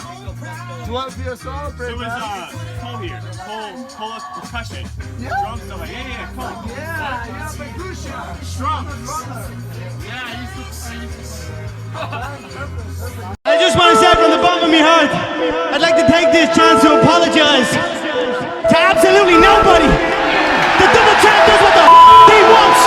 You want to be a solo break, So is Cole here. Cole is percussion. Drums stuff like Cole. Yeah, percussion. Drums. Yeah, I used to. I just want to say from the bottom of my heart, I'd like to take this chance to apologize to absolutely nobody. The double champ does what the he wants.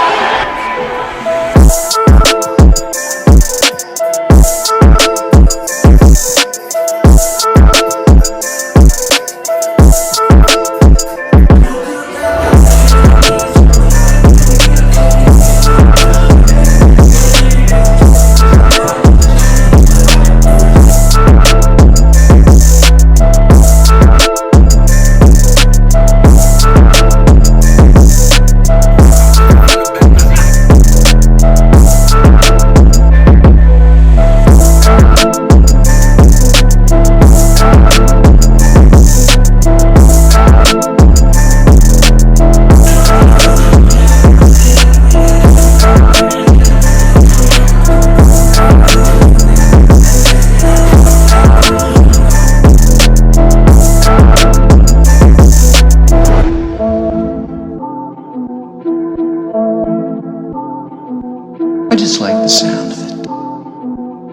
I just like the sound of it.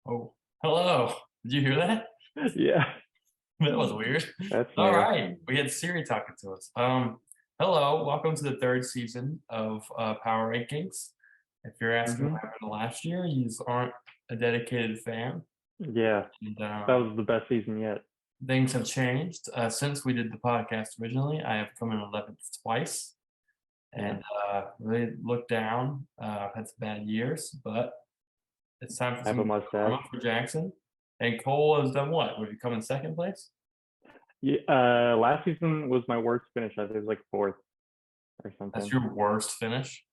Oh, hello. Did you hear that? Yeah, That was weird. that's All nice. right. We had Siri talking to us. Hello. Welcome to the third season of Power Rankings. If you're asking what happened last year, you aren't a dedicated fan. Yeah, And, that was the best season yet. things have changed. Since we did the podcast originally, I have come in 11th twice. And really looked down. Had some bad years, but it's time for I have a some mustache. drama for Jackson. And Cole has done what? Would he come in second place? Yeah, last season was my worst finish. I think it was like fourth or something. That's your worst finish?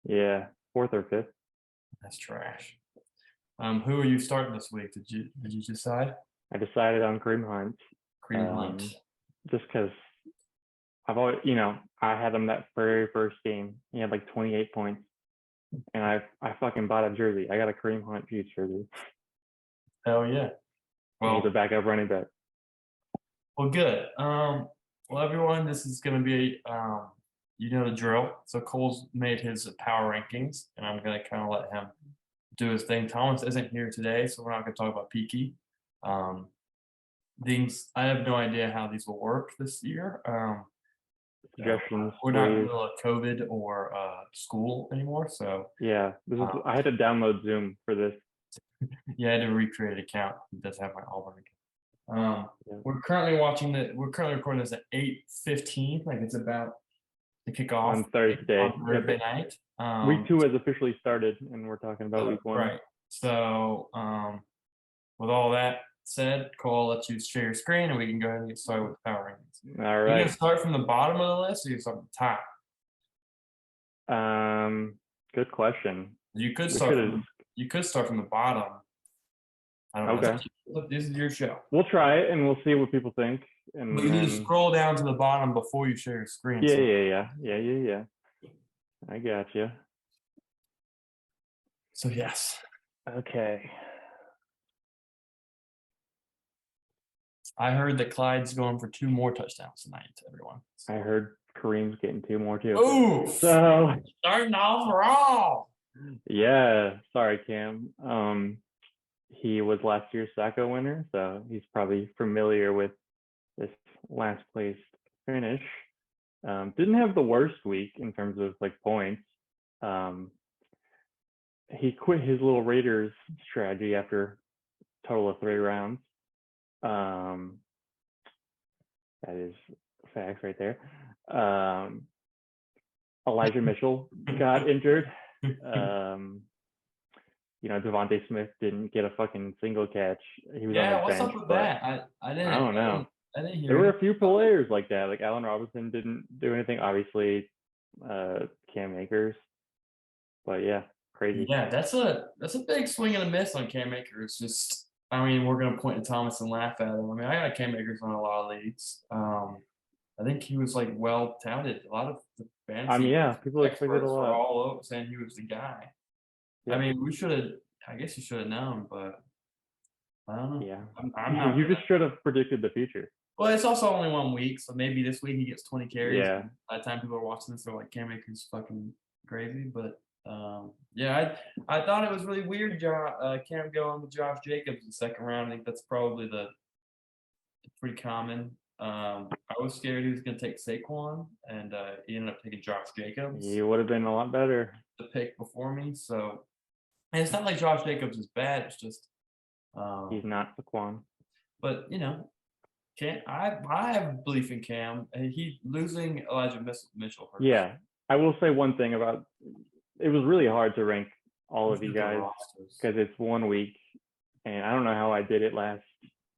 Yeah, fourth or fifth. That's trash. Who are you starting this week? Did you decide? I decided on Kareem Hunt. Kareem Hunt. Just because I've always, I had him that very first game. He had like 28 points, and I fucking bought a jersey. I got a Kareem Hunt Chiefs jersey. Hell yeah. He's a Well, backup running back. good. Well, everyone, this is gonna be you know the drill. So Cole's made his power rankings, and I'm gonna kind of let him do his thing. Thomas isn't here today, so we're not gonna talk about Peaky. Things I have no idea how these will work this year. Suggestions, We're not in the please. middle of COVID or school anymore, so Yeah, I had to download Zoom for this. yeah, I had to recreate an account. It does have my Auburn account. Yeah. We're currently recording this at 8:15. Like it's about to kick off On Thursday. On Thursday night. Week 2 has officially started, and we're talking about week 1. Right. So, with all that said, Cole, I'll let you share your screen, and we can go ahead and get started with the power rankings. All You right. gonna start from the bottom of the list, or you start from the top? Good question. You could We start. could've- You could start from the bottom. I don't know. Okay. Look, this is your show. We'll try it, and we'll see what people think. And But you need to then- scroll down to the bottom before you share your screen. Yeah, so- yeah. I got you. So yes, Okay. I heard that Clyde's going for 2 more touchdowns tonight. Everyone. I heard Kareem's getting 2 more too. Ooh, So starting off raw. yeah, sorry, Cam. He was last year's Sacco winner, so he's probably familiar with this last place finish. Didn't have the worst week in terms of like points. He quit his little Raiders strategy after a total of 3 rounds. That is facts right there. Elijah Mitchell got injured. Devontae Smith didn't get a fucking single catch. He was on Yeah, the what's bench, up with but that? I didn't. I don't know. I didn't hear. There were it. a few players like that. Like Allen Robinson didn't do anything. Obviously, Cam Akers. But yeah, crazy. Yeah, that's a big swing and a miss on Cam Akers. Just, I mean, we're gonna point to Thomas and laugh at him. I mean, I got Cam Akers on a lot of leagues. I think he was like well touted. A lot of the fantasy I mean, yeah, people expected a experts were lot. all over saying he was the guy. Yeah. I mean, we should have. I guess you should have known, but I don't know. Yeah, I'm not. you just should have predicted the future. Well, it's also only 1 week, so maybe this week he gets 20 carries. Yeah. By the time people are watching this, they're like, Cam Akers fucking crazy. But yeah, I thought it was really weird, Cam going with Josh Jacobs in the second round. I think that's probably pretty common. I was scared he was going to take Saquon, and he ended up taking Josh Jacobs, He would have been a lot better. the pick before me. So, and it's not like Josh Jacobs is bad. It's just He's not Saquon. but Cam, I have belief in Cam. And he losing Elijah Mitchell hurts. Yeah, I will say one thing about it was really hard to rank all of you Look at the guys rosters. because it's 1 week, and I don't know how I did it last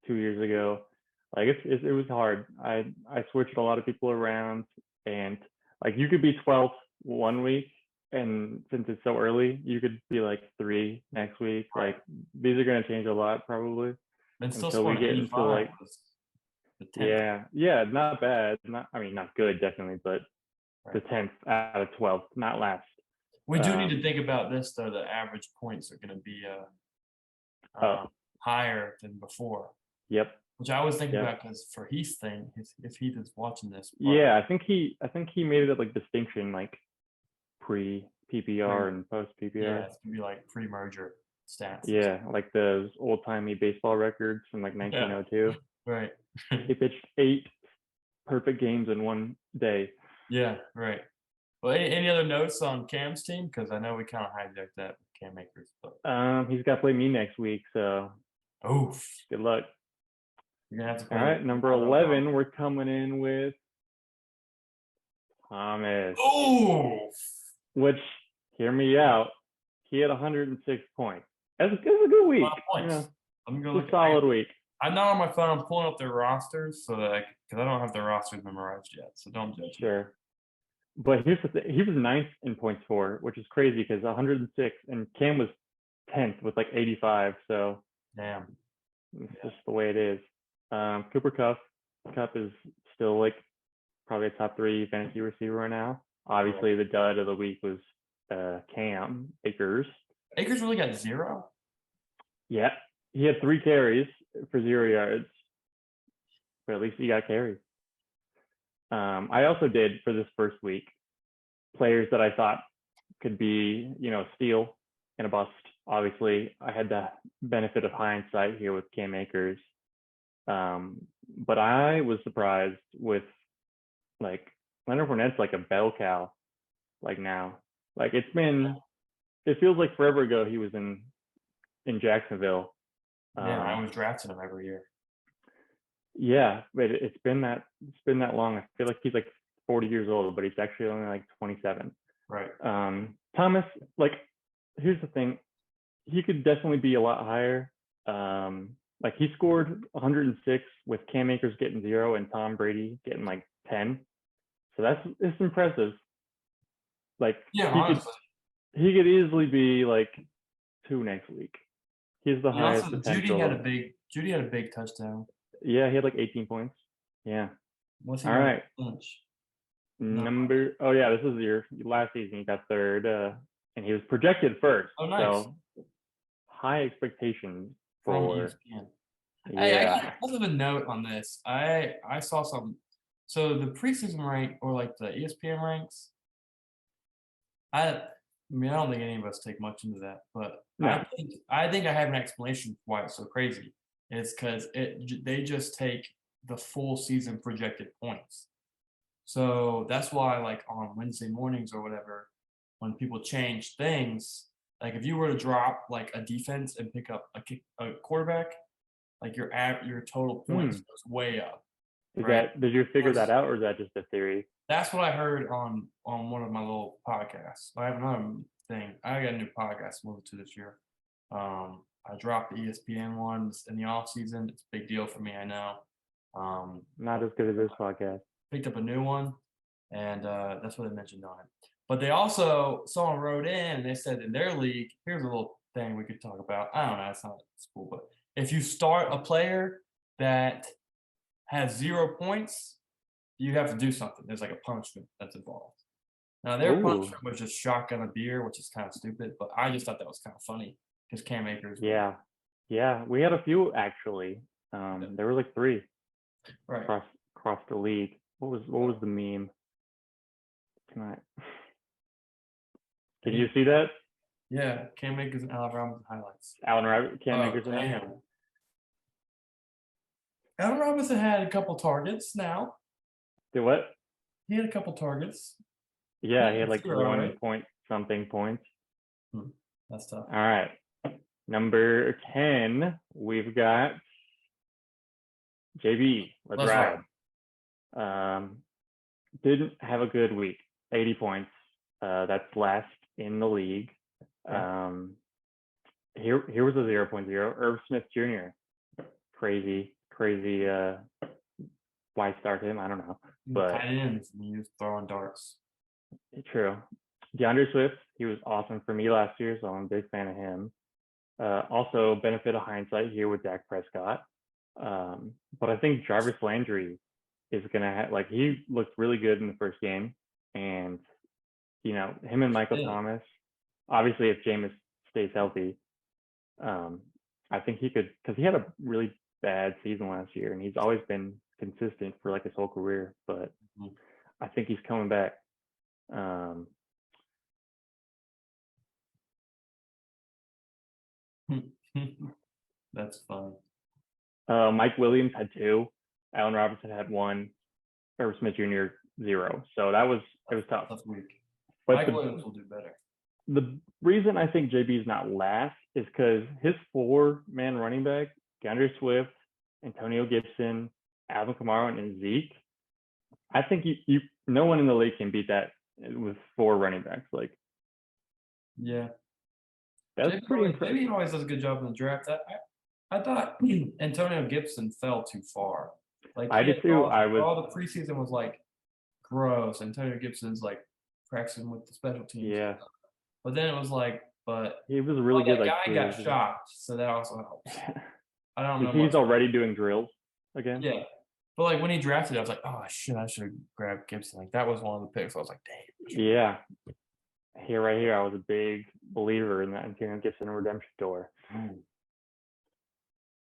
2 years ago. Like it was hard. I switched a lot of people around, and like you could be 12th 1 week, and since it's so early, you could be like 3 next week. Like these are gonna change a lot probably. And still until we scoring get into, 85 like- was the 10th. Yeah, not bad. Not good definitely, but the 10th out of 12th, not last. We do need to think about this though. The average points are going to be higher than before, Yep. which I was thinking Yeah. about because for Heath's thing, if Heath is watching this, Yeah, I think he made it like distinction, like pre PPR and post yeah, PPR. it's gonna be like pre-merger stats. Yeah, like those old timey baseball records from like 1902. Right. He pitched 8 perfect games in 1 day. Yeah. Right. Well, any other notes on Cam's team? Because I know we kind of hijacked that with Cam Akers, but He's got to play me next week, so oof, good luck. you're gonna have to play. All right, number 11, we're coming in with Thomas, Oof. which, hear me out, he had 106 points. That's a good week. A lot of points. I'm gonna It's look a solid week. I'm not on my phone. I'm pulling up their rosters so that because I don't have their rosters memorized yet. So don't judge me. Sure. But here's the thing. He was 9th in points for, which is crazy because 106, and Cam was 10th with like 85. So Damn. it's just the way it is. Cooper Kupp is still like probably a top 3 fantasy receiver right now. Obviously, the dud of the week was Cam Akers. Akers really got 0? Yeah, he had 3 carries for 0 yards, but at least he got carries. I also did for this first week players that I thought could be, steal and a bust. Obviously, I had the benefit of hindsight here with Cam Akers, but I was surprised with like Leonard Fournette's like a bell cow, like now. Like it feels like forever ago he was in Jacksonville. Yeah, I was drafting him every year. Yeah, but it's been that long. I feel like he's like 40 years old, but he's actually only like 27. Right. Thomas, like, here's the thing, he could definitely be a lot higher. Like he scored 106 with Cam Akers getting 0 and Tom Brady getting like 10. So it's impressive. Like Yeah, he could easily be like 2 next week. He's the highest also, potential. Judy had a big touchdown. Yeah, he had like 18 points. Yeah. What's he All on right. bench? This is your last season. He got 3rd, and he was projected 1st. Oh, nice. So high expectations From for. ESPN. Yeah. Hey, I got a note on this. I saw something. So the preseason rank or like the ESPN ranks. I mean, I don't think any of us take much into that, but No. I think I have an explanation for why it's so crazy. It's because they just take the full season projected points. So that's why, like on Wednesday mornings or whatever, when people change things, like if you were to drop like a defense and pick up a quarterback, like your total points goes way up. Did you figure that out, or is that just a theory? That's what I heard on one of my little podcasts. I have another thing. I got a new podcast to move to this year. I dropped the ESPN ones in the off season. It's a big deal for me, I know. Not as good as this podcast. Picked up a new one, and that's what I mentioned on it. But they also, someone wrote in and they said in their league, here's a little thing we could talk about. I don't know, it's not school, but if you start a player that has 0 points, you have to do something. There's like a punishment that's involved. Now their Ooh. punishment was just shotgun a beer, which is kind of stupid, but I just thought that was kind of funny because Cam Akers. Yeah. Yeah. We had a few actually. There were like 3 Right. across the league. What was the meme? Can you see that? Yeah, Cam Akers and Allen Robinson highlights. Allen Robinson, Cam Akers, and damn. Allen Robinson had a couple targets now. Did what? He had a couple targets. Yeah, he had like Zero, 1 right? point something points. That's tough. All right. Number 10, we've got JB. Let's ride. Didn't have a good week. 80 points. That's last in the league. Here was a 0.0. Irv Smith Jr. Crazy. Why start him? I don't know. But tight ends, and he was throwing darts. True. DeAndre Swift, he was awesome for me last year, so I'm a big fan of him. Also, benefit of hindsight here with Dak Prescott. But I think Jarvis Landry is going to have, like, he looked really good in the first game. And, you know, him and Michael Thomas, obviously, if Jameis stays healthy, I think he could, because he had a really bad season last year, and he's always been consistent for like his whole career. But I think he's coming back. That's funny. Mike Williams had 2. Allen Robinson had 1. Irv Smith Jr. 0. So it was tough. Tough week. But Mike Williams will do better. The reason I think JB is not last is because his 4-man running back, DeAndre Swift, Antonio Gibson, Alvin Kamara, and Zeke. I think you no one in the league can beat that with 4 running backs. Like, yeah, that's JB pretty impressive. JB always does a good job in the draft. I thought Antonio Gibson fell too far. Like I did too. All the preseason was like gross. Antonio Gibson's like practicing with the special teams. Yeah. But then it was like, but he was really good. That like guy got shocked, so that also helps. I don't know. He's already doing drills again. Yeah. But like when he drafted, I was like, oh shit, I should have grabbed Gibson. Like that was one of the picks. I was like, damn. Yeah. Right here, I was a big believer in that Antonio Gibson redemption tour.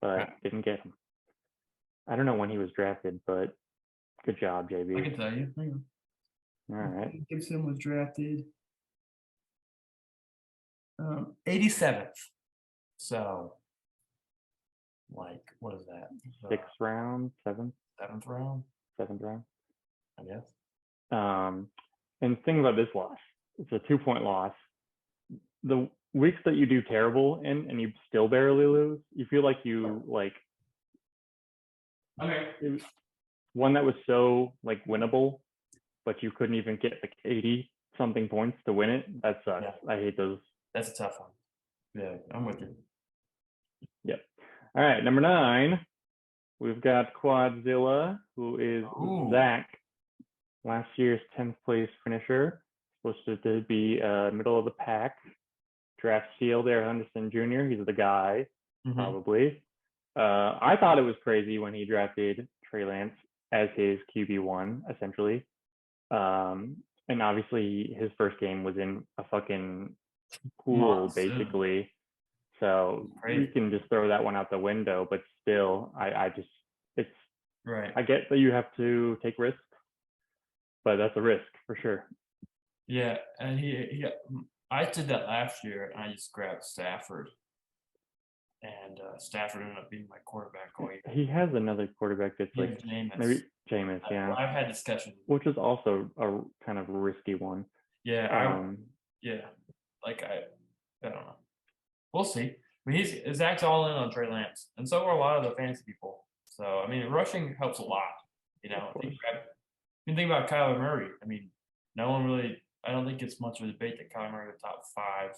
But didn't get him. I don't know when he was drafted, but good job, JB. I can tell you. Hang on. All right. Gibson was drafted 87th. So, like, what is that? 6th round, 7th? 7th round? 7th round, I guess. And think about this loss. It's a 2-point loss. The weeks that you do terrible and you still barely lose, you feel like you one that was so like winnable, but you couldn't even get like 80 something points to win it. That sucks. Yeah. I hate those. That's a tough one. Yeah, I'm with you. Yep. All right, number 9, we've got Quadzilla, who is Zach, last year's 10th place finisher, supposed to be middle of the pack. Draft steal there, Henderson Jr. He's the guy, probably. I thought it was crazy when he drafted Trey Lance as his QB1, essentially. And obviously his first game was in a fucking pool, basically. So you can just throw that one out the window, but still, it's right. I get that you have to take risks, but that's a risk for sure. Yeah, and I did that last year, and I just grabbed Stafford, and Stafford ended up being my quarterback. He has another quarterback that's like maybe Jameis, yeah. I've had discussions, which is also a kind of risky one. Yeah, like I don't know. We'll see. I mean, Zach's all in on Trey Lance, and so are a lot of the fantasy people. So I mean, rushing helps a lot. You know, you can think about Kyler Murray. I mean, no one really. I don't think it's much of a debate that Kyler Murray is the top 5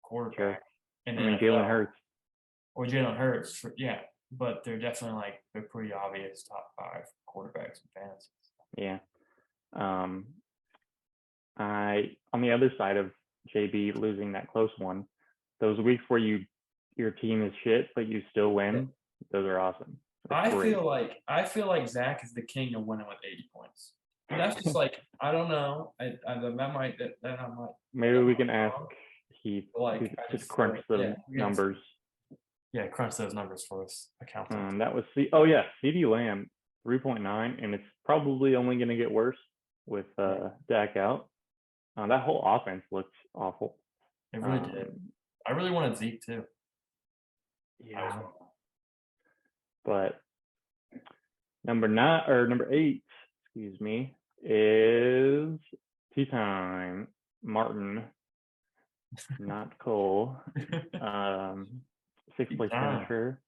quarterback. in I mean, the Jalen NFL. Hurts. Or Jalen Hurts, yeah, but they're definitely like they're pretty obvious top 5 quarterbacks in fantasy. Yeah. I on the other side of JB losing that close one, those weeks where your team is shit but you still win, those are awesome. That's I great. feel like Zach is the king of winning with 80 points. And that's just like I don't know. That might. Maybe we can ask Heath Like, to I just just crunch feel like, the yeah, we gotta- numbers. Yeah, crunch those numbers for us, accountant. That was CD Lamb 3.9, and it's probably only going to get worse with Dak out. That whole offense looks awful. It really did. I really wanted Zeke too. Yeah. But number 8, excuse me, is tea time. Martin, not Cole. 6th place finisher.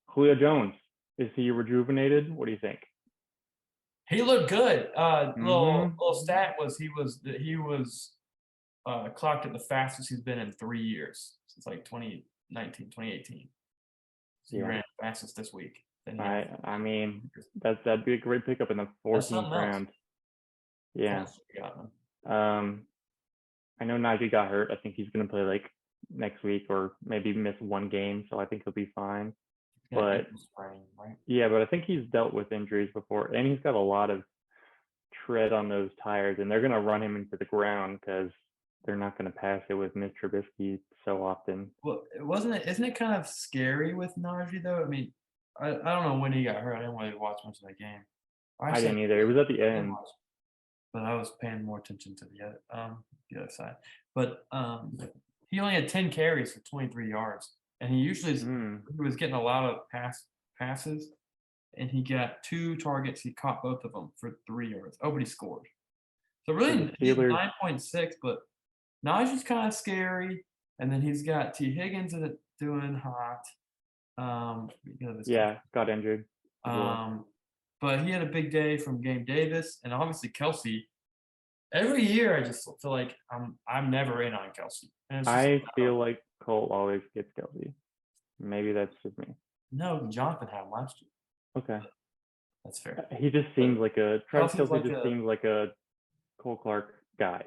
Julio Jones, is he rejuvenated? What do you think? He looked good. Little stat was he was clocked at the fastest he's been in 3 years since like 2019, 2018. So he ran fastest this week. I mean, that'd be a great pickup in the 14th round. Yeah. I know Najee got hurt. I think he's going to play like next week or maybe miss 1 game, so I think he'll be fine. But yeah, but I think he's dealt with injuries before, and he's got a lot of tread on those tires, and they're going to run him into the ground because they're not going to pass it with Mitch Trubisky so often. Well, isn't it kind of scary with Najee though? I mean, I don't know when he got hurt. I didn't really watch much of that game. I didn't either. It was at the end. But I was paying more attention to the other side. But he only had 10 carries for 23 yards, and he usually he was getting a lot of passes, and he got 2 targets. He caught both of them for 3 yards. Oh, but he scored. So really, he's 9.6. But Najee's kind of scary, and then he's got T. Higgins doing hot. Got injured. But he had a big day from Gabe Davis, and obviously Kelsey. Every year, I just feel like I'm never in on Kelsey. I feel like Cole always gets Kelsey. Maybe that's just me. No, Jonathan had him last year. Okay, that's fair. He just seems like a Travis Kelsey. Like seems like a Cole Clark guy.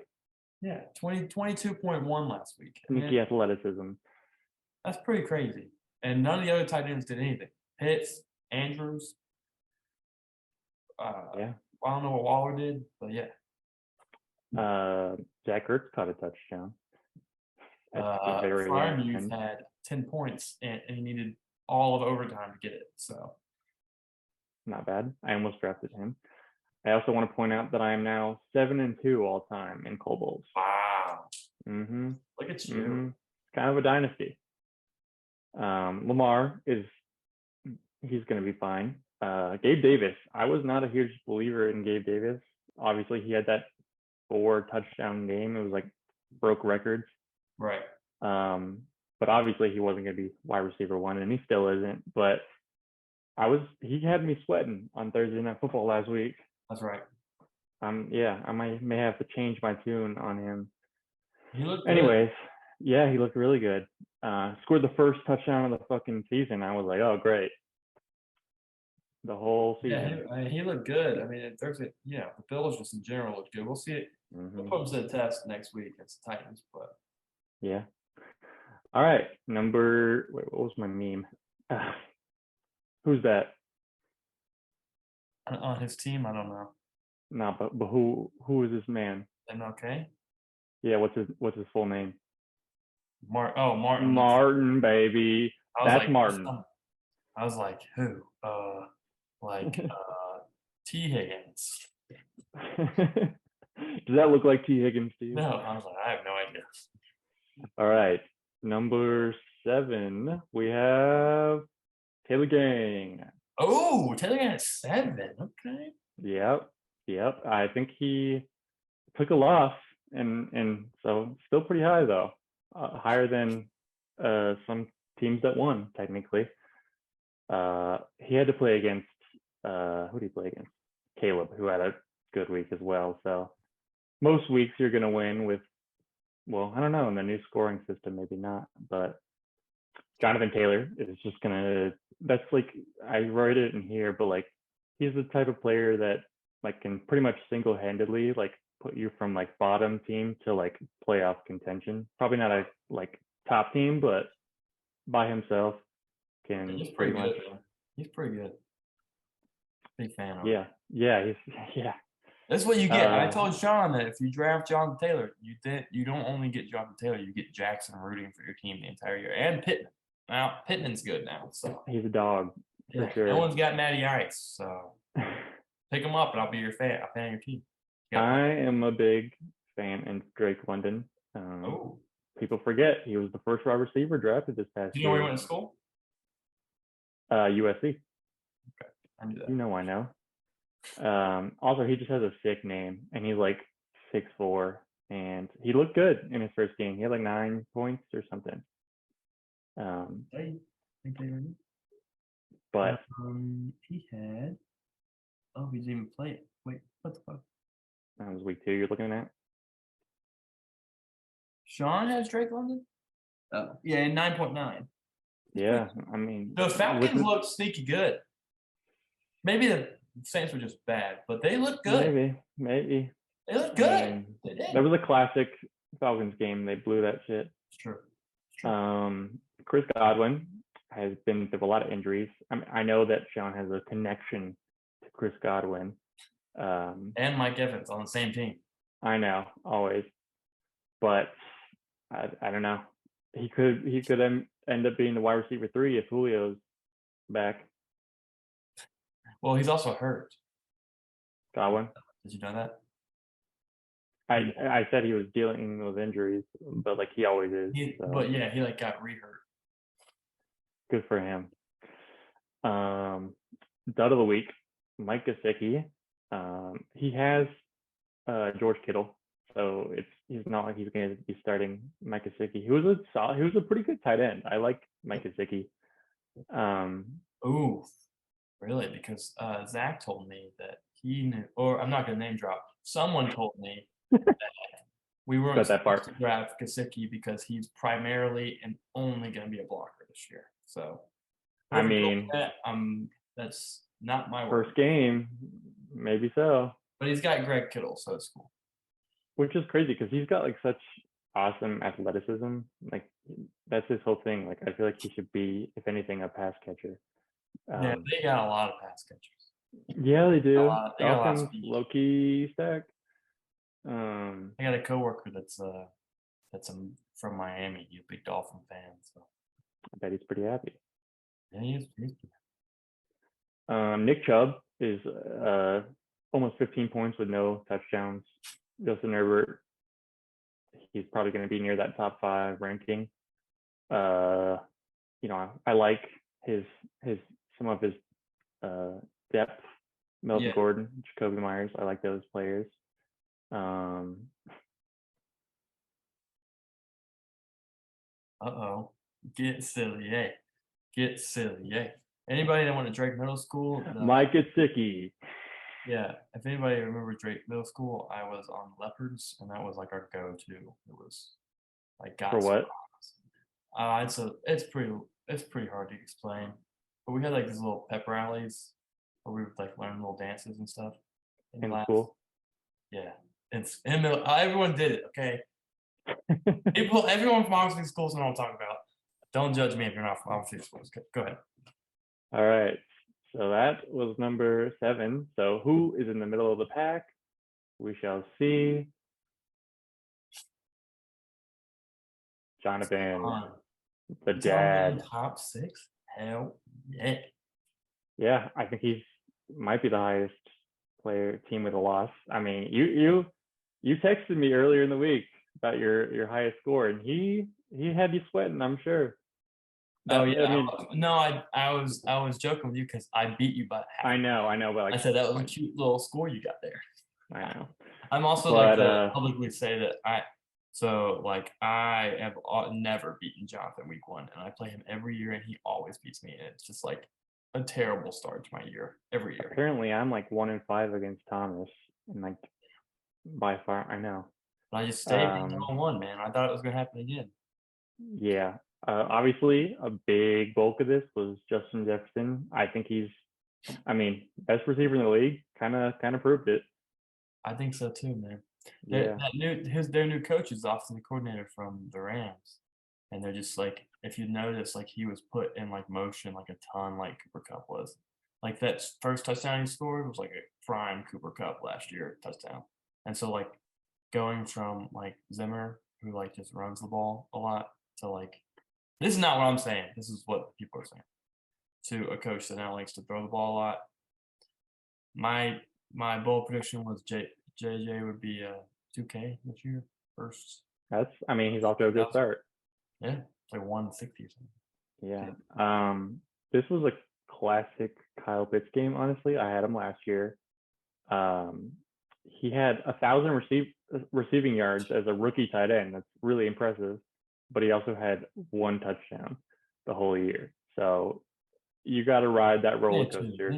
Yeah, 22.1 last week. Sneaky athleticism. That's pretty crazy. And none of the other tight ends did anything. Pitts, Andrews. I don't know what Waller did, but yeah. Zach Ertz caught a touchdown. Freiermuth had 10 points, and he needed all of overtime to get it. So not bad. I almost drafted him. I also want to point out that I am now 7-2 all time in Cole Bowls. Wow. Look at you. It's kind of a dynasty. Lamar he's going to be fine. Gabe Davis. I was not a huge believer in Gabe Davis. Obviously, he had that 4 touchdown game. It was like broke records. Right. But obviously he wasn't going to be wide receiver 1, and he still isn't. But he had me sweating on Thursday Night Football last week. That's right. I may have to change my tune on him. He looked Anyways, he looked really good. Scored the first touchdown of the fucking season. I was like, oh, great. The whole season. Yeah, he looked good. I mean, the Bills just in general looked good. We'll see it. We'll put them to the test next week against the Titans, but yeah. All right, what was my meme? Who's that? On his team, I don't know. No, but who is this man? MLK? Yeah, what's his full name? Martin. Martin, baby. That's like, Martin. I was like, who? T. Higgins. Does that look like T. Higgins to you? No, I was like, I have no idea. All right. Number 7, we have Taylor Gang. Oh, Taylor Gang at 7. Okay. Yep. I think he took a loss, and so still pretty high though. Higher than some teams that won technically. He had to play against who did he play against? Caleb, who had a good week as well. So most weeks you're gonna win with, well, I don't know, in the new scoring system maybe not, but Jonathan Taylor is just gonna. That's like I wrote it in here, but like he's the type of player that like can pretty much single-handedly like put you from like bottom team to like playoff contention. Probably not a like top team, but by himself can He's pretty pretty much. good. He's pretty good. Big fan of him. Yeah, he's yeah. That's what you get. I Uh, told Sean that if you draft Jonathan Taylor, you don't only get Jonathan Taylor, you get Jackson rooting for your team the entire year, and Pittman. Now Pittman's good now, so He's a dog for yeah. sure. No one's got Matty Ice, so pick him up, and I'll be a fan of your team. I am a big fan of Drake London. Oh, People forget he was the first wide receiver drafted this past do you know where he year. went to school? USC. I knew that. You know I know. Also, he just has a sick name, and he's like 6'4", and he looked good in his first game. He had like 9 points or something. I think they were. But He had. Oh, he's even played. Wait, what the fuck? that was week 2 you're looking at. Sean has Drake London. Oh, yeah, 9.9. Yeah, I mean, The Falcons with- look sneaky good. Maybe the Saints were just bad, but they look good. Maybe. They look I good. mean, They did. that was a classic Falcons game. They blew that shit. It's true. Chris Godwin has been through a lot of injuries. I know that Sean has a connection to Chris Godwin. And Mike Evans on the same team. I know, always, but I don't know. He could end up being the wide receiver 3 if Julio's back. Well, he's also hurt. Godwin. Did you know that? I said he was dealing with injuries, but like he always is. So. But yeah, he like got re-hurt. Good for him. Dud of the week, Mike Gesicki. He has George Kittle, so he's not like he's going to be starting Mike Gesicki. He was a pretty good tight end. I like Mike Gesicki. Ooh, really? Because Zach told me that he knew, or I'm not going to name drop. Someone told me that we weren't Got that supposed part. to draft Gesicki because he's primarily and only going to be a blocker this year. So, I mean, that's not my word. first game, maybe so. But he's got Greg Kittle, so it's cool. Which is crazy because he's got like such awesome athleticism. Like that's his whole thing. Like I feel like he should be, if anything, a pass catcher. Yeah, they got a lot of pass catchers. Yeah, they do. They got a lot of Offense, speed. low-key stack. I got a coworker that's from Miami. He's a big Dolphin fan, so I bet he's pretty happy. yeah, he's Nick Chubb is almost 15 points with no touchdowns. Justin Herbert, he's probably going to be near that top 5 ranking. I like some of his depth. Melvin Gordon, Jacoby Myers, I like those players. Get silly, eh? Get silly, eh? Anybody that went to Drake Middle School? Mike Gesicki. Yeah, if anybody remembers Drake Middle School, I was on Leopards, and that was like our go-to. It was like For what? It's pretty hard to explain, but we had like these little pep rallies where we would like learn little dances and stuff In class. school? Yeah, it's in middle. Everyone did it. Okay, everyone from Oxford schools know what I'm talking about. Don't judge me if you're not from Oxford schools. Go ahead. All right. So that was number 7. So who is in the middle of the pack? We shall see. Jonathan, the dad. Top 6? Hell yeah. Yeah, I think he's might be the highest player team with a loss. I mean, you texted me earlier in the week about your highest score, and he had you sweating, I'm sure. Oh yeah, I mean, I was joking with you because I beat you by half. I know, but like I said that was a cute little score you got there. I know. I'm also like to publicly say that I have never beaten Jonathan week 1, and I play him every year, and he always beats me, and it's just like a terrible start to my year every year. Apparently, I'm like 1-5 against Thomas, and like by far, I know. But I just stayed 1-1, man. I thought it was gonna happen again. Yeah, Obviously, a big bulk of this was Justin Jefferson. I think best receiver in the league. Kind of proved it. I think so too, man. Yeah. Their new coach is offensive coordinator from the Rams, and they're just like, if you notice, like he was put in like motion like a ton, like Cooper Cup was. Like that first touchdown he scored was like a prime Cooper Cup last year touchdown, and so like going from like Zimmer, who like just runs the ball a lot, to like, this is not what I'm saying. This is what people are saying. To a coach that now likes to throw the ball a lot. My bold prediction was JJ would be 2K this year first. He's off to a good start. Yeah, it's like 160 or something. Yeah. This was a classic Kyle Pitts game. Honestly, I had him last year. He had 1,000 receiving yards as a rookie tight end. That's really impressive. But he also had 1 touchdown the whole year. So you got to ride that roller coaster.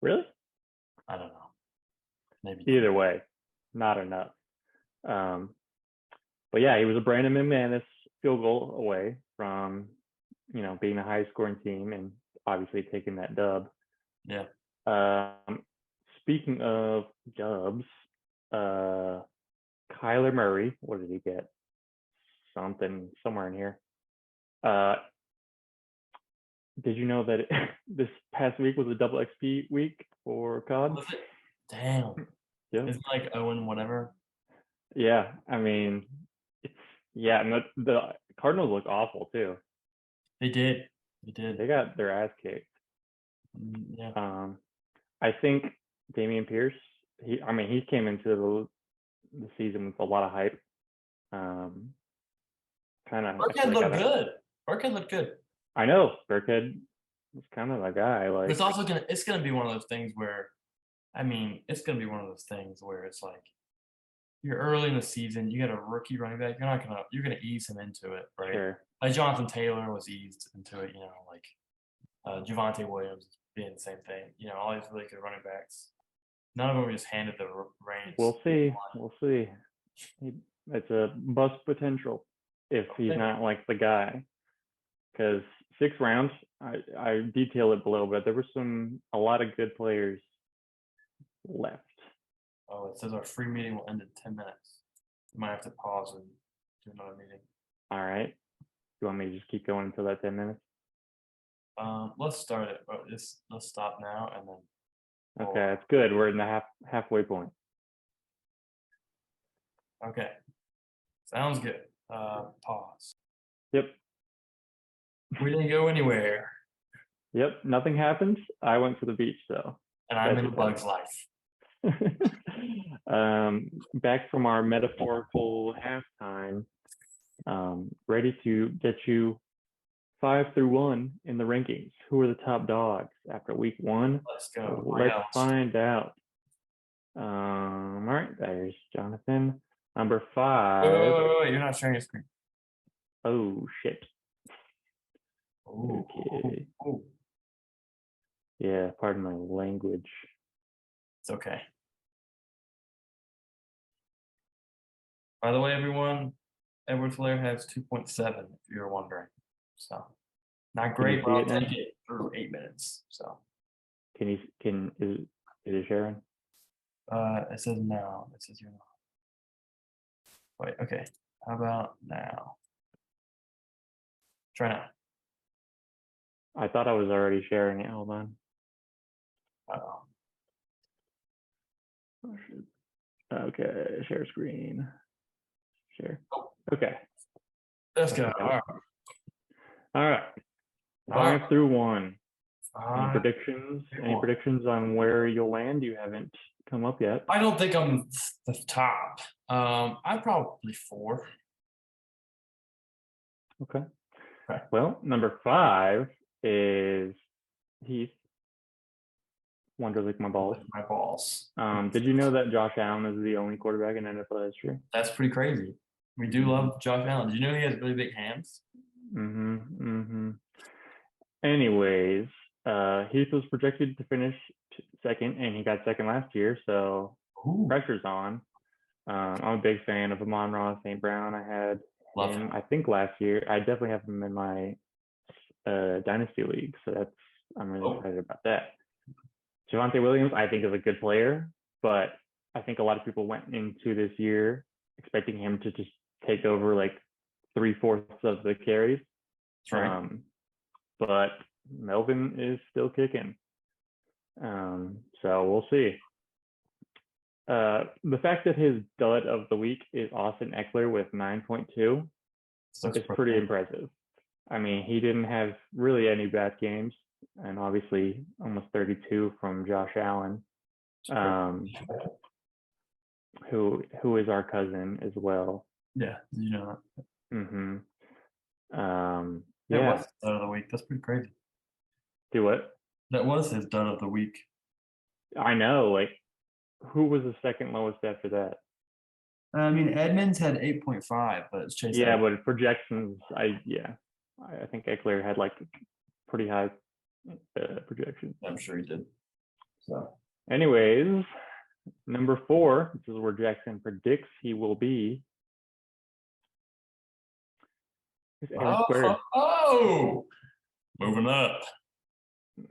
Really? I don't know. Maybe either way, not enough. But yeah, he was a Brandon McManus field goal away from, being a high scoring team and obviously taking that dub. Yeah. Speaking of dubs, Kyler Murray, what did he get? Something somewhere in here. Did you know that this past week was a double XP week for COD? Damn. Yeah. It's like Owen whatever. Yeah, and the Cardinals look awful too. They did. They got their ass kicked. Yeah. I think Damian Pierce. He came into the season with a lot of hype. Burkhead looked good. Burkhead looked good. I know Burkhead was kind of a guy. Like, it's gonna be one of those things where, it's gonna be one of those things where it's like, you're early in the season, you got a rookie running back, you're gonna ease him into it, right? Sure. Like Jonathan Taylor was eased into it, like Javonte Williams being the same thing. All these really good running backs. None of them were just handed the reins. We'll see. It's a bust potential if he's not like the guy. Because 6 rounds, I detail it below, but there were a lot of good players left. Oh, it says our free meeting will end in 10 minutes. You might have to pause and do another meeting. All right. You want me to just keep going until that 10 minutes? Let's start it. Let's stop now and then. Okay, that's good. We're in the halfway point. Okay. Sounds good. Pause. Yep. We didn't go anywhere. Yep, nothing happened. I went to the beach though. And I'm in a bug's life. Back from our metaphorical halftime, ready to get you 5 through 1 in the rankings. Who are the top dogs after week 1? Let's go. Let's find out. All right, there's Jonathan. Number 5. Wait, you're not sharing your screen. Oh shit. Ooh. Okay. Ooh. Yeah, pardon my language. It's okay. By the way, everyone, Edward Flair has 2.7, if you're wondering. So, not great, but I'll take it through 8 minutes. So, is it sharing? It says no. It says you're not. Wait, okay. How about now? Try now. I thought I was already sharing it. Hold on. Uh-oh. Okay, share screen. Share. Okay. Let's go. All right. 5 through 1. Any predictions? Any predictions on where you'll land? You haven't come up yet. I don't think I'm the top. I'm probably 4. Okay. Well, number 5 is Heath. Wonder like my balls. My balls. Did you know that Josh Allen is the only quarterback in NFL history? That's pretty crazy. We do love Josh Allen. Did you know he has really big hands? Anyways, Heath was projected to finish second, and he got second last year, so pressure's on. I'm a big fan of Amon-Ra St. Brown. I had Love him. him. I think last year. I definitely have him in my dynasty league, so I'm really excited about that. Javonte Williams, I think, is a good player, but I think a lot of people went into this year expecting him to just take over like 3/4 of the carries. That's right. But Melvin is still kicking. So we'll see. The fact that his dud of the week is Austin Eckler with 9.2 is pretty impressive. I mean, he didn't have really any bad games, and obviously almost 32 from Josh Allen, who is our cousin as well. Yeah, you know that. Mm-hmm. That was his dud of the week. That's pretty crazy. Do what? That was his dud of the week. I know. Like, who was the second lowest after that? I mean, Edmonds had 8.5, but it's Chase. Yeah, Edmonds. but projections, I think Eckler had like pretty high projections. I'm sure he did. So, anyways, number 4, this is where Jackson predicts he will be. Is Aaron Squared. Oh, moving up.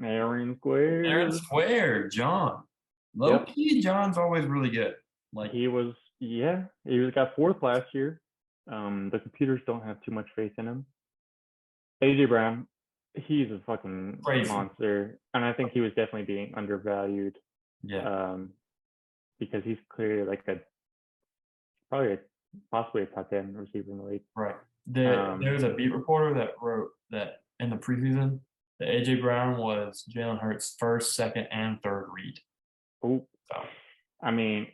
Aaron Squared. Aaron Squared, John. Low key, John's always really good. Like he got 4th last year. The computers don't have too much faith in him. AJ Brown, he's a fucking monster, and I think he was definitely being undervalued. Yeah. Because he's clearly like possibly a top 10 receiver in the league. Right. There's a beat reporter that wrote that in the preseason, that AJ Brown was Jalen Hurts' first, second, and third read. Oh, so, I mean,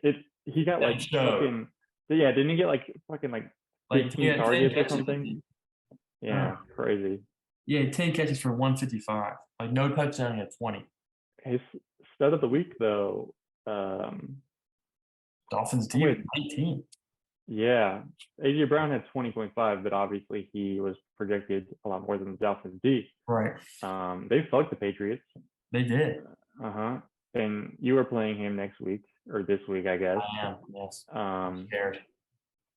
he got like fucking, didn't he get like fucking like 15 targets or something? Yeah, crazy. Yeah, 10 catches for 155. Like no touchdown, he had 20. His stud of the week though, Dolphins team 19. Yeah, AJ Brown had 20.5, but obviously he was projected a lot more than the Dolphins D. Right. They fucked the Patriots. They did. And you are playing him next week or this week, I guess. I am. Yes. I'm scared.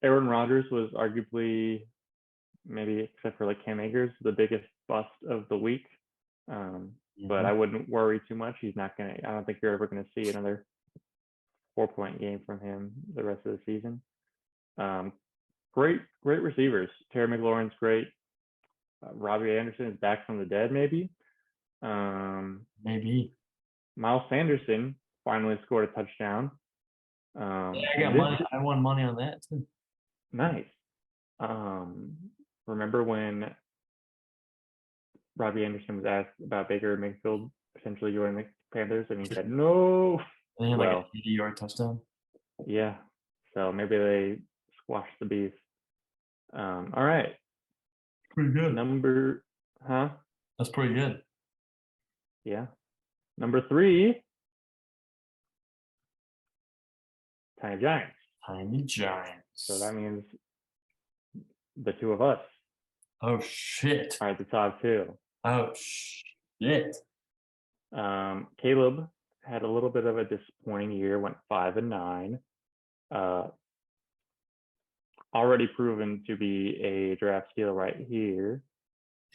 Aaron Rodgers was arguably, maybe except for like Cam Akers, the biggest bust of the week. But I wouldn't worry too much. I don't think you're ever gonna see another 4-point game from him the rest of the season. Great receivers. Terry McLaurin's great. Robbie Anderson is back from the dead, maybe. Maybe. Miles Sanderson finally scored a touchdown. I got money. I won money on that too. Nice. Remember when Robbie Anderson was asked about Baker Mayfield essentially joining the Panthers, and he said no. And he had like a 80-yard touchdown. Yeah. So maybe they squashed the beef. All right. Pretty good. That's pretty good. Yeah. Number 3. Tiny Giants. Tiny Giants. So that means the two of us. Oh shit. Are at the top 2. Oh shit. Caleb had a little bit of a disappointing year, went 5-9. Already proven to be a draft steal right here.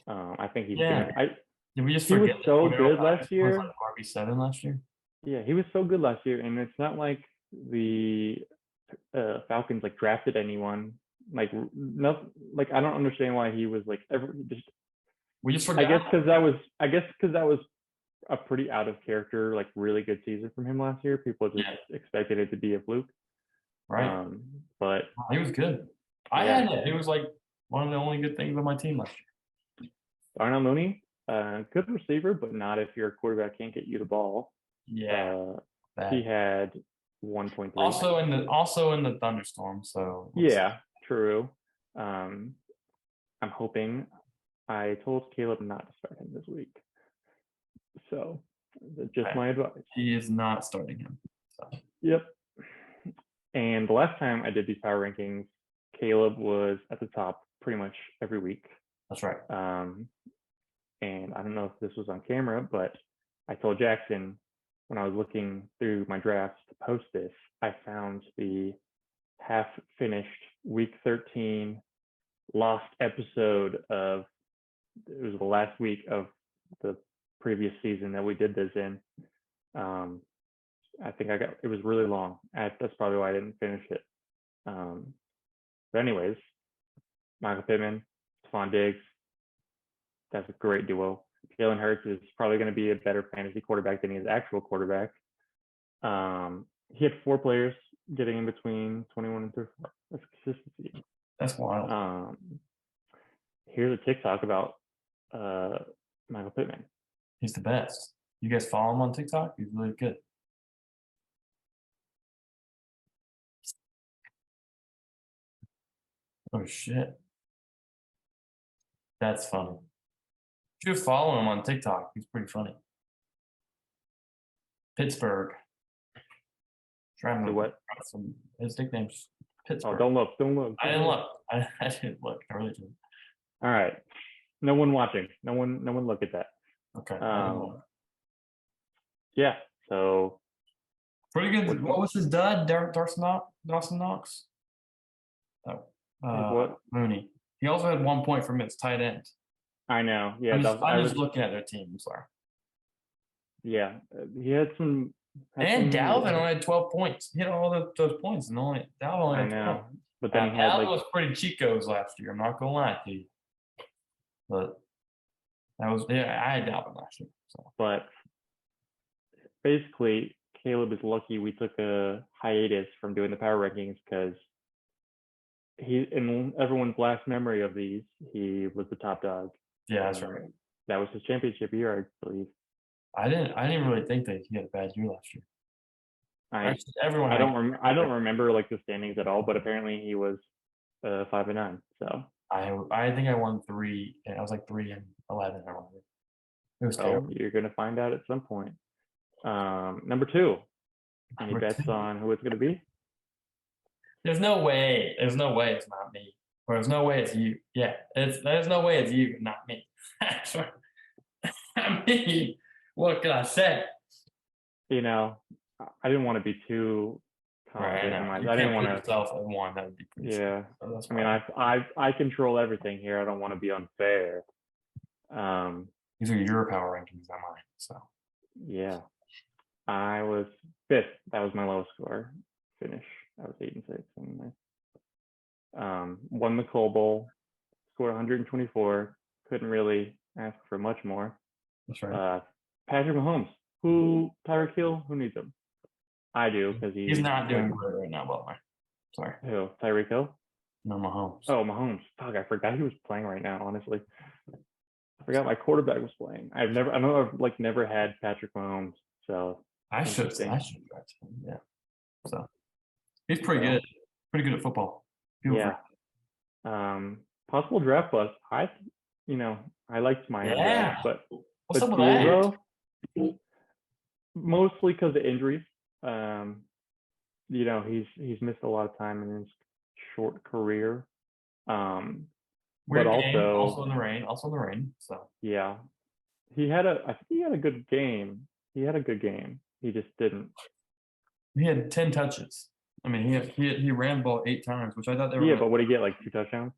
I think he's Did we just he was forget so good last year? Like RB7 last year? Yeah, he was so good last year, and it's not like the Falcons like drafted anyone. Like no, like I don't understand why he was like we just forgot. I guess because that was a pretty out of character, like really good season from him last year. People just expected it to be a fluke. Right. But he was good. I had it. He was like one of the only good things on my team last year. Darnell Mooney, good receiver, but not if your quarterback can't get you the ball. Yeah. He had 1.3. Also in the thunderstorm. So yeah, true. I'm hoping. I told Caleb not to start him this week. So just my advice. He is not starting him. So. Yep. And the last time I did these power rankings, Caleb was at the top pretty much every week. That's right. And I don't know if this was on camera, but I told Jackson when I was looking through my drafts to post this, I found the half-finished week 13 lost episode of, it was the last week of the previous season that we did this in. I think it was really long. That's probably why I didn't finish it. But anyways, Michael Pittman, Stephon Diggs, that's a great duo. Jalen Hurts is probably going to be a better fantasy quarterback than he is actual quarterback. He had 4 players getting in between 21 and 34. That's consistency. That's wild. Here's a TikTok about Michael Pittman. He's the best. You guys follow him on TikTok? He's really good. Oh shit. That's funny. You should follow him on TikTok. He's pretty funny. Pittsburgh. Trying to what? His nickname's Pittsburgh. Oh, don't look. I didn't look. I didn't look. I really didn't. All right. No one watching. No one look at that. Okay. Yeah. So pretty good. What was his dud? Dawson Knox? Oh. What? Mooney. He also had 1 point from his tight end. I know. Yeah. I'm just looking at their team. I'm sorry. Yeah. He had some. And Dalvin only had 12 points. He had all those points, and Dalvin only had 12. But then he had Dalvin was pretty Chicos last year. I'm not gonna lie to you. But I had Dalvin last year. So. But basically, Caleb is lucky we took a hiatus from doing the power rankings because in everyone's last memory of these, he was the top dog. Yeah, that's right. That was his championship year, I believe. I didn't really think that he had a bad year last year. I don't remember like the standings at all, but apparently he was 5-9. So I think I won 3, and I was like 3-11 or whatever. It was terrible. You're gonna find out at some point. Number 2. Any bets on who it's gonna be? There's no way it's not me. Or there's no way it's you. Yeah, there's no way it's you, not me. I mean, what can I say? You know, I didn't want to be too confident. Right, I didn't want to. Yourself at one. That would be pretty. Yeah, so I mean, I control everything here. I don't want to be unfair. These are your power rankings, not mine. So. Yeah, I was 5th. That was my lowest score finish. I was 8-6. And won the Coal Bowl, scored 124. Couldn't really ask for much more. That's right. Patrick Mahomes, Tyreek Hill, who needs him? I do because he's not doing great right now, Butler. Sorry. Who? Tyreek Hill? No, Mahomes. Oh, Mahomes. Fuck, I forgot he was playing right now. Honestly, I forgot my quarterback was playing. I've never had Patrick Mahomes, so I should draft him. Yeah. So he's pretty good. Pretty good at football. Yeah. Possible draft bust. I liked my draft, but what's up with that? Mostly because of injuries. He's missed a lot of time in his short career. But also in the rain. So yeah, I think he had a good game. He just didn't. He had 10 touches. I mean, he ran the ball 8 times, which I thought they were. Yeah, but would he get like 2 touchdowns?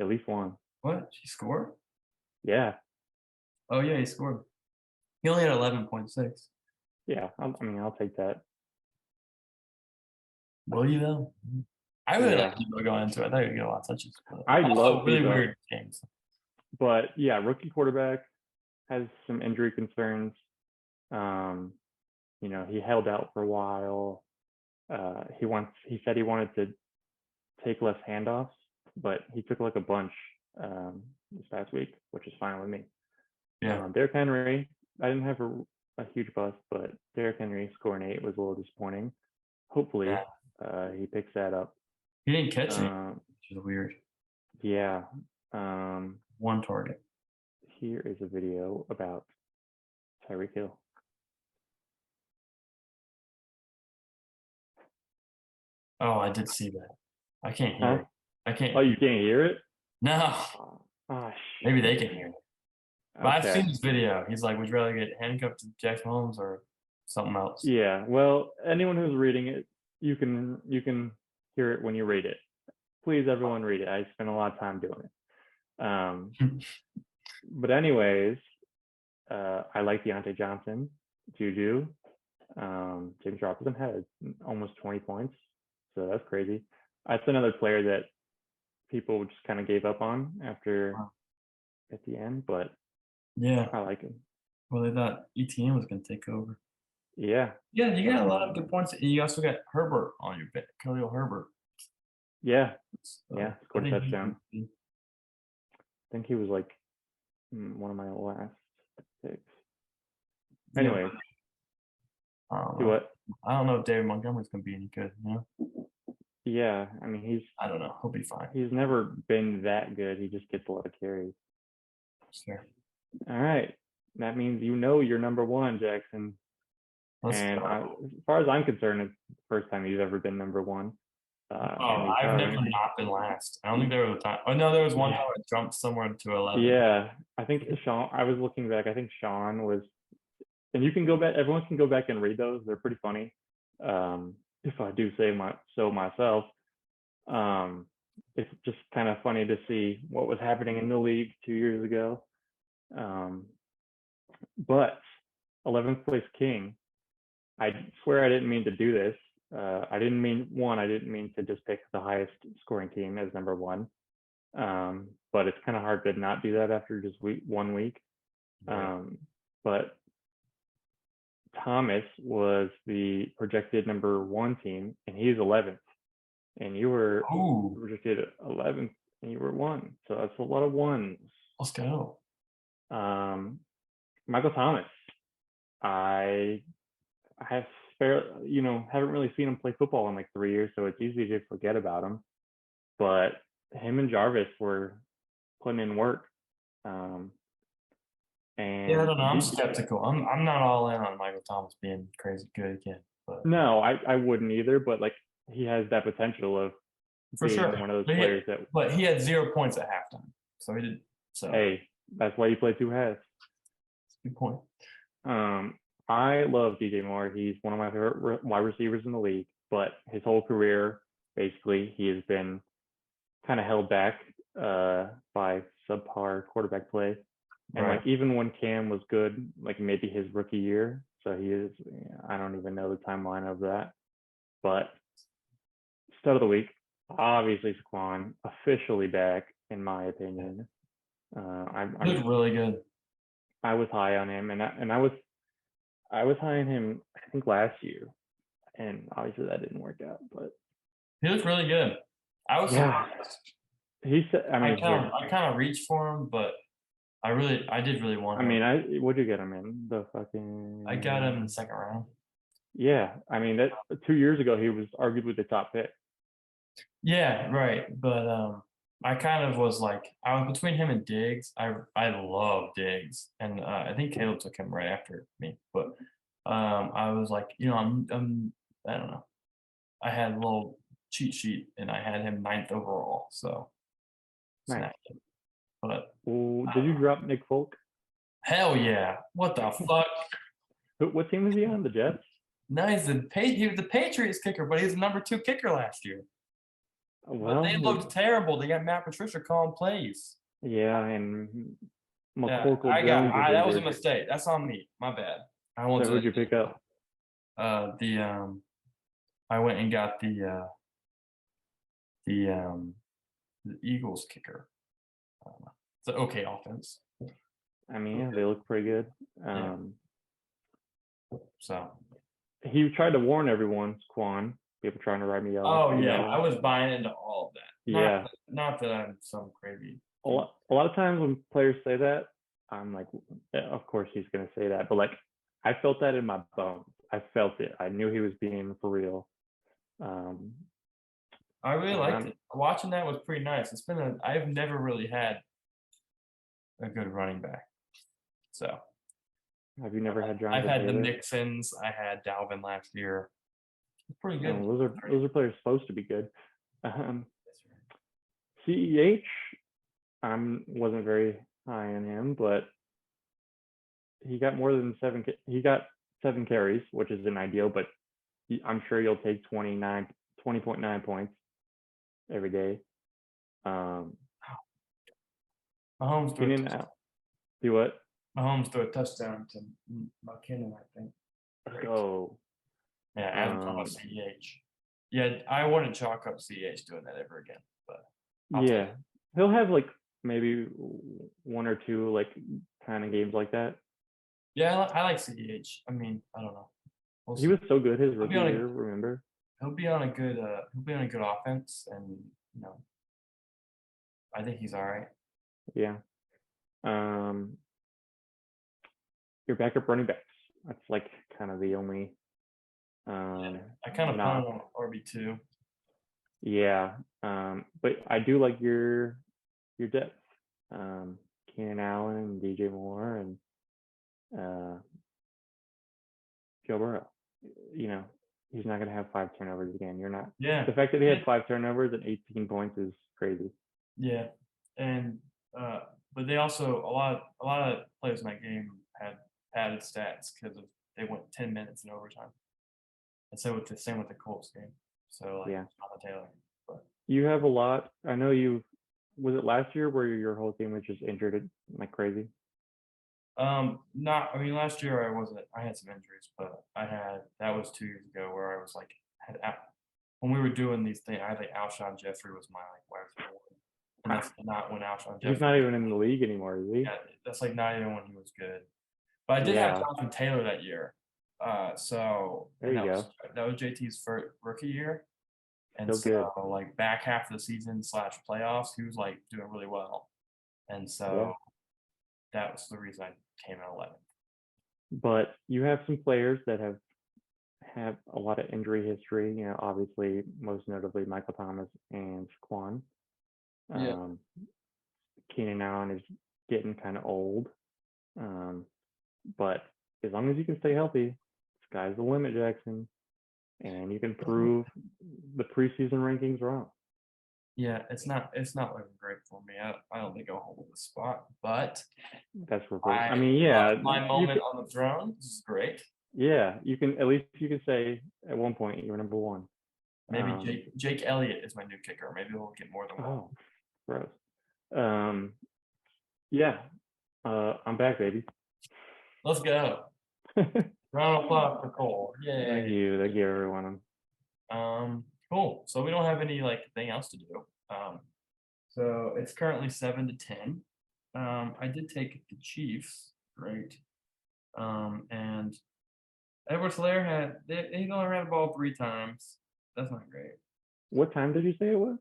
At least 1. What? He scored? Yeah. Oh yeah, he scored. He only had 11.6. Yeah, I'll take that. Will you though? I really like Debo going into it. I thought he'd get a lot of touches. I love really Debo. Weird games. But yeah, rookie quarterback has some injury concerns. He held out for a while. He said he wanted to take less handoffs, but he took like a bunch this past week, which is fine with me. Yeah. Derrick Henry, I didn't have a huge bust, but Derrick Henry scoring 8 was a little disappointing. Hopefully, he picks that up. He didn't catch it, which is weird. Yeah. 1 target. Here is a video about Tyreek Hill. Oh, I did see that. I can't hear it. I can't. Oh, you can't hear it? No. Oh, maybe they can hear it. But okay. I've seen this video. He's like, would you rather get handcuffed to Jackson Holmes or something else? Yeah. Well, anyone who's reading it, you can hear it when you read it. please, everyone, read it. I spent a lot of time doing it. But anyways, I like Deontay Johnson, Juju. James Robinson had almost 20 points, so that's crazy. That's another player that people just kind of gave up on after at the end, but Yeah. I like him. Well, they thought ETN was going to take over. Yeah. Yeah, you got a lot of good points. You also got Herbert on your bench, Khalil Herbert. Yeah. So, Yeah. Scored a I think touchdown. I think he was like one of my last picks. Anyway. Do what? I don't know if David Montgomery's going to be any good, you know? Yeah. I mean, I don't know. He'll be fine. he's never been that good. He just gets a lot of carries. Sure. All right. That means you know you're number one, Jackson. Let's And go. as far as I'm concerned, it's the first time you've ever been number one. I've never not been last. I don't think there was a time. Oh no, there was one time I jumped somewhere to 11. Yeah, I think Sean. I was looking back. I think Sean was, and you can go back. Everyone can go back and read those. They're pretty funny. If I do say so myself, it's just kind of funny to see what was happening in the league 2 years ago. But 11th place king. I swear I didn't mean to do this. I didn't mean to just pick the highest scoring team as number one. But it's kind of hard to not do that after just 1 week. But Thomas was the projected number one team, and he's 11th. And you were projected 11th, and you were 1. So that's a lot of ones. Let's go. Michael Thomas. I have haven't really seen him play football in like 3 years, so it's easy to forget about him. But him and Jarvis were putting in work. And yeah, I don't know. I'm skeptical. I'm not all in on Michael Thomas being crazy good again. But no, I wouldn't either. But like he has that potential of for being sure one of those players that. But he had 0 points at halftime, so he did. So hey, that's why you play two halves. Good point. I love DJ Moore. He's one of my favorite wide receivers in the league, but his whole career, basically, he has been kind of held back by subpar quarterback play. And like even when Cam was good, like maybe his rookie year, so he is, I don't even know the timeline of that. But stud of the week, obviously Szn2 officially back, in my opinion. I'm really good. I was high on him, and I was high on him, I think, last year, and obviously that didn't work out. But he looked really good. I was surprised. He said, I kind of reached for him, but I did really want him. I mean, what'd you get him in? I got him in the second round. Yeah, I mean, that 2 years ago he was arguably the top pick. Yeah, right. But I kind of was like, I was between him and Diggs. I love Diggs, and I think Caleb took him right after me. But I was like, I'm I don't know. I had a little cheat sheet, and I had him 9th overall. So nice. But did you drop Nick Folk? Hell yeah! What the fuck? What team was he on? The Jets? No, he was the Patriots kicker, but he was the number 2 kicker last year. Well, but they looked terrible. They got Matt Patricia calling plays. Yeah, and McCorkle Jones. That was a mistake. That's on me. My bad. So who'd you pick up? I went and got the Eagles kicker. It's an okay offense. I mean, yeah, they look pretty good. So he tried to warn everyone, Szn2. People trying to write me off. Oh yeah, I was buying into all of that. Not that I'm some crazy. A lot of times when players say that, I'm like, of course he's gonna say that, but like I felt that in my bones. I felt it. I knew he was being for real. I really liked it. Watching that was pretty nice. I've never really had a good running back. So have you never had John? I've had the Nixons. I had Dalvin last year. Pretty good. Those are players supposed to be good. CEH, wasn't very high on him, but he got more than 7. He got 7 carries, which is an ideal, but I'm sure you'll take 20.9 points every day. Mahomes threw a Keenan, touchdown. do what? Mahomes threw a touchdown to McKinnon, I think. Let's go. Yeah, Adam Thomas, CEH. Yeah, I wouldn't chalk up CEH doing that ever again. But I'll Yeah, he'll have like maybe one or two like kind of games like that. Yeah, I like CEH. I mean, I don't know. We'll He see. was so good his rookie be on a- year. Remember? He'll be on a good offense, and I think he's all right. Yeah. Your backup running backs. That's like kind of the only. I kind of knock. put him on RB2. Yeah. But I do like your depth. Keenan Allen, DJ Moore, and Joe Burrow. He's not going to have 5 turnovers again. You're not. Yeah. The fact that he had 5 turnovers and 18 points is crazy. Yeah, and but they also a lot of players in that game had padded stats because they went 10 minutes in overtime, and so with the same with the Colts game. So like Yeah. Jonathan Taylor. But You have a lot. I know you. Was it last year where your whole team was just injured like crazy? last year I had some injuries, but that was 2 years ago where I was like when we were doing these things, I think Alshon Jeffrey was my like wide receiver one. And that's not when Alshon Jeffrey. He's not even in the league anymore, is he? Yeah, that's like not even when he was good. But I did have Jonathan Taylor that year. So there you go. That was JT's first rookie year. And Still so like back half of the season / playoffs, he was like doing really well. And so that was the reason I came at 11th. But you have some players that have a lot of injury history. Obviously, most notably Michael Thomas and Saquon. Keenan Allen is getting kind of old. But as long as you can stay healthy, sky's the limit, Jackson. And you can prove the preseason rankings wrong. Yeah, it's not looking great for me. I don't think I'll hold the spot, but that's what my moment on the throne. This is great. Yeah, you can say at one point you were number one. Maybe Jake Elliott is my new kicker. Maybe we'll get more than one. Oh, gross. Yeah, I'm back, baby. Let's go. Round of applause for Cole. Yay. Thank you, everyone. Cool. So we don't have any thing else to do. So it's currently 7-10. I did take the Chiefs. Great. And Edwards-Helaire he only ran the ball 3 times. That's not great. What time did you say it was?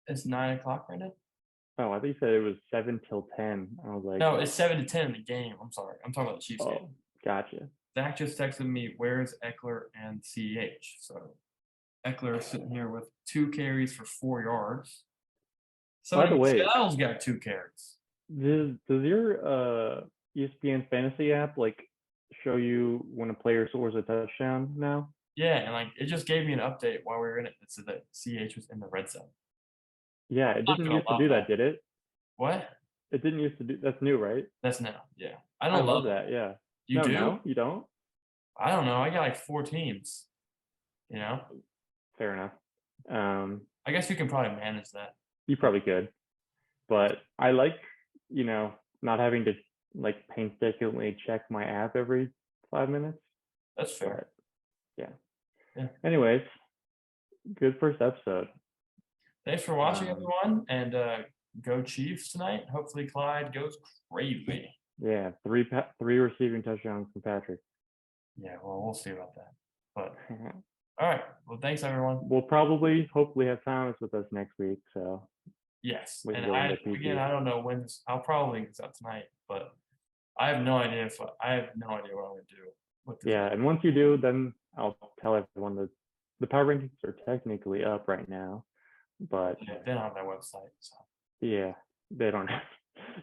It's 9 o'clock right now. Oh, I thought you said it was 7 till 10. I was like, no, it's 7-10 in the game. I'm sorry. I'm talking about the Chiefs game. Gotcha. Zach just texted me, where's Eckler and CEH? So Eckler is sitting here with 2 carries for 4 yards. So by the way, Seattle's got 2 carries. Does your ESPN fantasy app show you when a player scores a touchdown now? Yeah, and it just gave me an update while we were in it that said that CEH was in the red zone. Yeah, it didn't used to do that, did it? What? It didn't used to do. That's new, right? That's new. Yeah, I love that. Yeah. You do? No, you don't? I don't know. I got 4 teams. Fair enough. I guess you can probably manage that. You probably could, but I like not having to painstakingly check my app every 5 minutes. That's fair. But, yeah. Anyways, good first episode. Thanks for watching, everyone, and go Chiefs tonight. Hopefully Clyde goes crazy. Yeah, 3 receiving touchdowns from Patrick. Yeah, well, we'll see about that. But all right. Well, thanks, everyone. We'll hopefully have Thomas with us next week. So yes, and I don't know when I'll probably get this out tonight, but I have no idea what I'm going to do with this. Yeah, and once you do, then I'll tell everyone that the power rankings are technically up right now, but they're not on their website. So yeah, they don't have.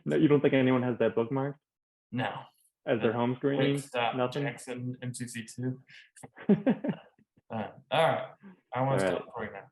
No, you don't think anyone has that bookmarked? No. As their home screen? Nothing. Jackson MCC2. All right. I want to stop recording now.